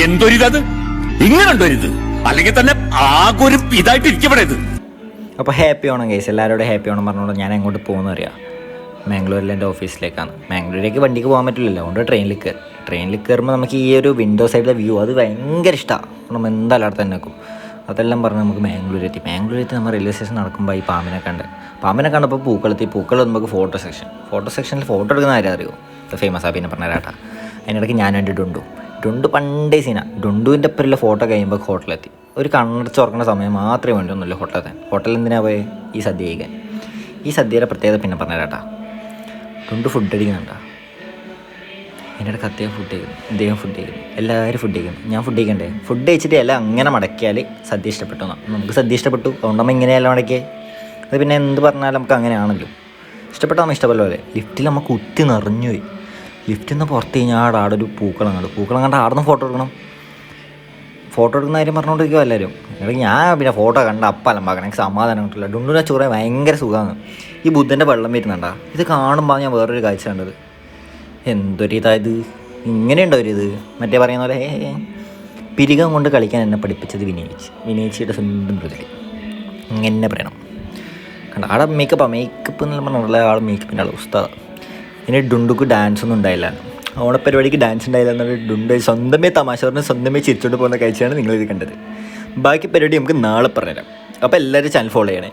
എന്തൊരിതത്, ഇങ്ങനെണ്ടൊരിത്, അല്ലെങ്കിൽ തന്നെ ആകെ ഒരു ഇതായിട്ട് ഇരിക്കപ്പെടരുത്. അപ്പോൾ ഹാപ്പി ഓണം ഗൈസ്, എല്ലാവരോടും ഹാപ്പി ഓണം പറഞ്ഞുകൊണ്ട് ഞാൻ എങ്ങോട്ട് പോകുന്നു അറിയാം. മാംഗ്ലൂരിൽ എൻ്റെ ഓഫീസിലേക്കാണ്. മാംഗ്ലൂരിലേക്ക് വണ്ടിക്ക് പോകാൻ പറ്റില്ലല്ലോ, അതുകൊണ്ട് ട്രെയിനിൽ കയറുമ്പോൾ നമുക്ക് ഈ ഒരു വിൻഡോ സൈഡിലെ വ്യൂ അത് ഭയങ്കര ഇഷ്ടമാണ്. നമ്മൾ എന്തായാലും അവിടെ തന്നെ വെക്കും. അതെല്ലാം പറഞ്ഞ് നമുക്ക് മാംഗ്ലൂരെത്തി നമ്മൾ റെയിൽവേ സ്റ്റേഷൻ നടക്കുമ്പോൾ ഈ പാമ്പിനെ കണ്ടപ്പോൾ പൂക്കൾ നമുക്ക് ഫോട്ടോ സെക്ഷനിൽ ഫോട്ടോ എടുക്കുന്ന ആരും അറിയുമോ, ഫേമസ് ആ പിന്നെ പറഞ്ഞ രാട്ടാ. അതിനിടയ്ക്ക് ഞാനും എൻ്റെ ഡുണ്ടു പണ്ടേ സീന. ഡുണ്ടുവിൻ്റെ ഒപ്പമുള്ള ഫോട്ടോ കഴിയുമ്പോൾ ഹോട്ടലെത്തി. ഒരു കണ്ണടച്ച് തുറക്കുന്ന സമയം മാത്രമേ വേണ്ടിയൊന്നുമില്ല ഹോട്ടലിൽ എന്തിനാ പോയി ഈ സദ്യ കഴിക്കാൻ. ഈ സദ്യയുടെ പ്രത്യേകത പിന്നെ പറഞ്ഞ രാട്ടാ. ഡുണ്ടു ഫുഡ് അടിക്കുന്നുണ്ടോ, എൻ്റെ ഇടയ്ക്ക് അദ്ദേഹം ഫുഡ് കഴിക്കുന്നു, എല്ലാവരും ഫുഡ് കഴിക്കുന്നു. ഞാൻ ഫുഡ് കഴിക്കണ്ടേ? ഫുഡ് കഴിച്ചിട്ട് എല്ലാം അങ്ങനെ മടക്കിയാൽ സദ്യ ഇഷ്ടപ്പെട്ടു എന്നാണ്. നമുക്ക് സദ്യ ഇഷ്ടപ്പെട്ടു, അതുകൊണ്ട് നമ്മൾ ഇങ്ങനെയല്ല മടക്കിയേ. അത് പിന്നെ എന്ത് പറഞ്ഞാലും നമുക്ക് അങ്ങനെയാണല്ലോ. ഇഷ്ടപ്പെട്ടാൽ നമ്മൾ ഇഷ്ടപ്പെട്ട പോലെ. ലിഫ്റ്റിൽ നമ്മൾ കുത്തി നിറഞ്ഞു പോയി. ലിഫ്റ്റിൽ നിന്ന് പുറത്ത് കഴിഞ്ഞാൽ ആടെ ഒരു പൂക്കളം കണ്ട് ആടെ നിന്ന് ഫോട്ടോ എടുക്കുന്ന കാര്യം പറഞ്ഞുകൊണ്ടിരിക്കുക എല്ലാവരും. അല്ലെങ്കിൽ ഞാൻ പിന്നെ ഫോട്ടോ കണ്ട അലമ്പാക്കണം, എനിക്ക് സമാധാനം കിട്ടില്ല. ഡുണ്ടുവിനെ ചോറ് ഭയങ്കര സുഖമാണ്. ഈ ബുദ്ധൻ്റെ വെള്ളം വരുന്നുണ്ടാ, ഇത് കാണുമ്പോൾ ഞാൻ വേറൊരു കാഴ്ച കണ്ടത്. എന്തൊരിതായത്, ഇങ്ങനെയുണ്ടോ ഒരു ഇത്. മറ്റേ പറയുന്ന പോലെ പിരികം കൊണ്ട് കളിക്കാൻ എന്നെ പഠിപ്പിച്ചത് വിനയിച്ചിയുടെ സ്വന്തം മൃദുലി. ഇങ്ങനെ പറയണം കണ്ട. ആടെ മേക്കപ്പ് എന്ന് പറഞ്ഞുള്ള ആൾ മേക്കപ്പിൻ്റെ ആൾ ഉസ്താദ്. ഇനി ഡുണ്ടുക്ക് ഡാൻസ് ഒന്നും ഉണ്ടായില്ല, ഓണപ്പരിപാടിക്ക് ഡാൻസ് ഉണ്ടായില്ല എന്നുള്ള ഡുണ്ട് സ്വന്തമേ തമാശ പറഞ്ഞ് സ്വന്തമേ ചിരിച്ചുകൊണ്ട് പോകുന്ന കാഴ്ചയാണ് നിങ്ങളിത് കണ്ടത്. ബാക്കി പരിപാടി നമുക്ക് നാളെ പറഞ്ഞുതരാം. അപ്പോൾ എല്ലാവരും ചാനൽ ഫോളോ ചെയ്യണേ.